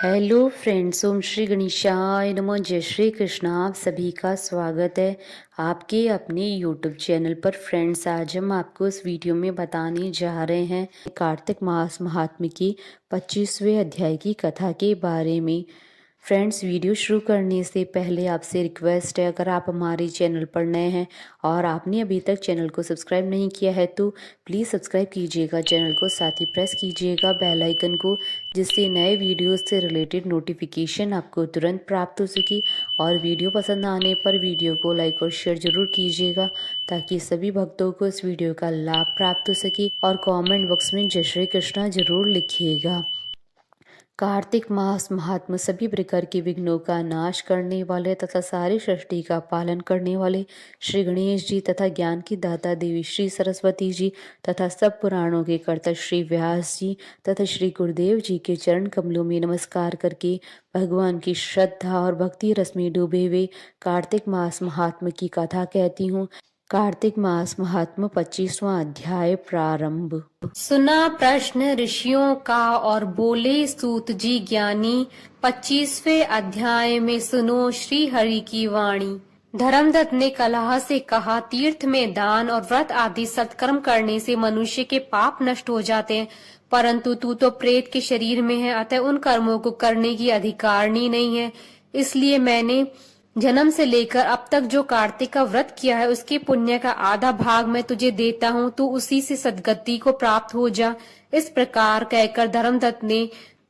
Hello friends, ओम श्री गणेशाय नमः। जय श्री कृष्ण। आप सभी का स्वागत है आपके अपने यूट्यूब चैनल पर। फ्रेंड्स, आज हम आपको इस वीडियो में बताने जा रहे हैं कार्तिक मास महात्म्य की 25वें अध्याय की कथा के बारे में। फ्रेंड्स, वीडियो शुरू करने से पहले आपसे रिक्वेस्ट है, अगर आप हमारे चैनल पर नए हैं और आपने अभी तक चैनल को सब्सक्राइब नहीं किया है तो प्लीज़ सब्सक्राइब कीजिएगा चैनल को, साथ ही प्रेस कीजिएगा बेल आइकन को, जिससे नए वीडियोस से रिलेटेड नोटिफिकेशन आपको तुरंत प्राप्त हो सके। और वीडियो पसंद आने पर वीडियो को लाइक और शेयर जरूर कीजिएगा, ताकि सभी भक्तों को इस वीडियो का लाभ प्राप्त हो सके। और कमेंट बॉक्स में जय श्री कृष्णा जरूर लिखिएगा। कार्तिक मास महात्मा सभी प्रकार के विघ्नों का नाश करने वाले तथा सारी सृष्टि का पालन करने वाले श्री गणेश जी तथा ज्ञान की दाता देवी श्री सरस्वती जी तथा सब पुराणों के कर्ता श्री व्यास जी तथा श्री गुरुदेव जी के चरण कमलों में नमस्कार करके भगवान की श्रद्धा और भक्ति रस में डूबे हुए कार्तिक मास महात्मा की कथा कहती हूँ। कार्तिक मास महात्मा 25वां अध्याय प्रारंभ। सुना प्रश्न ऋषियों का और बोले सूत जी ज्ञानी, 25वें अध्याय में सुनो श्री हरि की वाणी। धर्मदत्त ने कलह से कहा, तीर्थ में दान और व्रत आदि सत्कर्म करने से मनुष्य के पाप नष्ट हो जाते हैं, परंतु तू तो प्रेत के शरीर में है, अतः उन कर्मों को करने की अधिकारनी नहीं है। इसलिए मैंने जन्म से लेकर अब तक जो कार्तिक का व्रत किया है उसके पुण्य का आधा भाग मैं तुझे देता हूँ, तू उसी से सद्गति को प्राप्त हो जा। इस प्रकार कहकर धर्मदत्त ने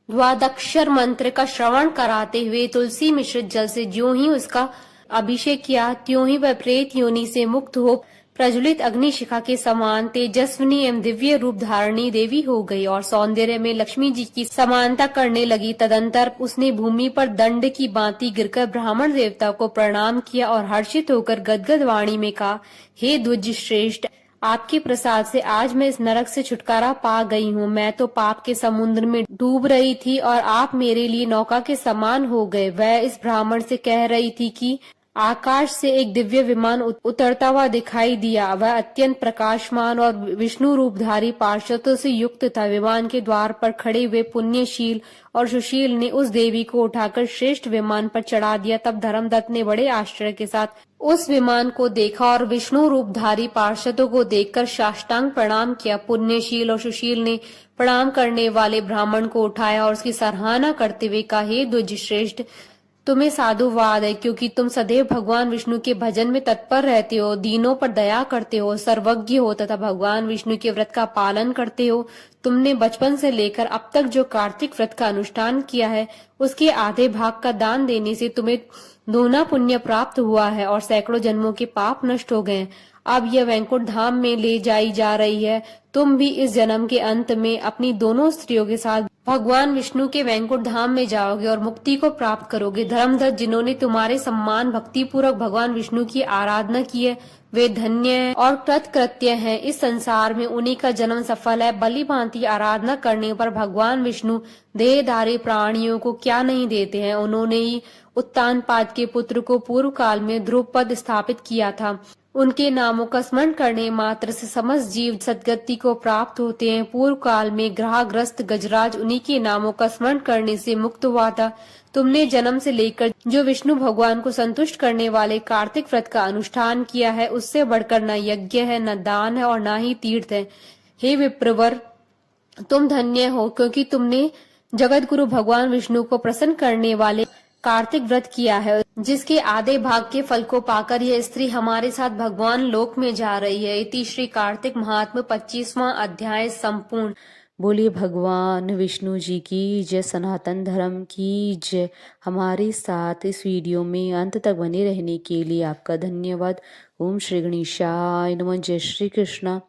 द्वादक्षर मंत्र का श्रवण कराते हुए तुलसी मिश्रित जल से ज्यों ही उसका अभिषेक किया, त्यों ही वह प्रेत योनि से मुक्त हो प्रज्वलित अग्निशिखा के समान तेजस्विनी एवं दिव्य रूप धारणी देवी हो गई और सौंदर्य में लक्ष्मी जी की समानता करने लगी। तदंतर उसने भूमि पर दंड की भांति गिरकर ब्राह्मण देवता को प्रणाम किया और हर्षित होकर गदगद वाणी में कहा, हे द्विज श्रेष्ठ, आपके प्रसाद से आज मैं इस नरक से छुटकारा पा गई हूँ। मैं तो पाप के समुद्र में डूब रही थी और आप मेरे लिए नौका के समान हो गए। वह इस ब्राह्मण से कह रही थी कि आकाश से एक दिव्य विमान उतरता हुआ दिखाई दिया। वह अत्यंत प्रकाशमान और विष्णु रूपधारी पार्षदों से युक्त था। विमान के द्वार पर खड़े हुए पुण्यशील और सुशील ने उस देवी को उठाकर श्रेष्ठ विमान पर चढ़ा दिया। तब धर्मदत्त ने बड़े आश्चर्य के साथ उस विमान को देखा और विष्णु रूपधारी पार्षदों को देखकर साष्टांग प्रणाम किया। पुण्यशील और सुशील ने प्रणाम करने वाले ब्राह्मण को उठाया और उसकी सराहना करते हुए कहा, हे द्विज श्रेष्ठ, तुम्हें साधुवाद है, क्योंकि तुम सदैव भगवान विष्णु के भजन में तत्पर रहते हो, दीनों पर दया करते हो, सर्वज्ञ हो तथा भगवान विष्णु के व्रत का पालन करते हो। तुमने बचपन से लेकर अब तक जो कार्तिक व्रत का अनुष्ठान किया है उसके आधे भाग का दान देने से तुम्हें दोना पुण्य प्राप्त हुआ है और सैकड़ों जन्मों के पाप नष्ट हो गए। अब यह वैकुंठ धाम में ले जाई जा रही है। तुम भी इस जन्म के अंत में अपनी दोनों स्त्रियों के साथ भगवान विष्णु के वैकुंठ धाम में जाओगे और मुक्ति को प्राप्त करोगे। धर्मदत्त, जिन्होंने तुम्हारे सम्मान भक्ति पूर्वक भगवान विष्णु की आराधना की है वे धन्य हैं और कृतकृत्य हैं। इस संसार में उन्हीं का जन्म सफल है। बलि भांति आराधना करने पर भगवान विष्णु देहधारी प्राणियों को क्या नहीं देते हैं। उन्होंने ही उत्तानपाद के पुत्र को पूर्व काल में ध्रुव पद स्थापित किया था। उनके नामों का स्मरण करने मात्र से समस्त जीव सद्गति को प्राप्त होते हैं। पूर्व काल में ग्रहग्रस्त गजराज उन्हीं के नामों का स्मरण करने से मुक्त हुआ था। तुमने जन्म से लेकर जो विष्णु भगवान को संतुष्ट करने वाले कार्तिक व्रत का अनुष्ठान किया है उससे बढ़कर न यज्ञ है, न दान है और न ही तीर्थ है। हे विप्रवर, तुम धन्य हो, क्योंकि तुमने जगत गुरु भगवान विष्णु को प्रसन्न करने वाले कार्तिक व्रत किया है, जिसके आधे भाग के फल को पाकर यह स्त्री हमारे साथ भगवान लोक में जा रही है। इति श्री कार्तिक महात्म्य 25वां अध्याय संपूर्ण। बोलिए भगवान विष्णु जी की जय, सनातन धर्म की जय। हमारे साथ इस वीडियो में अंत तक बने रहने के लिए आपका धन्यवाद। ओम श्री गणेशाय नमः। जय श्री कृष्णा।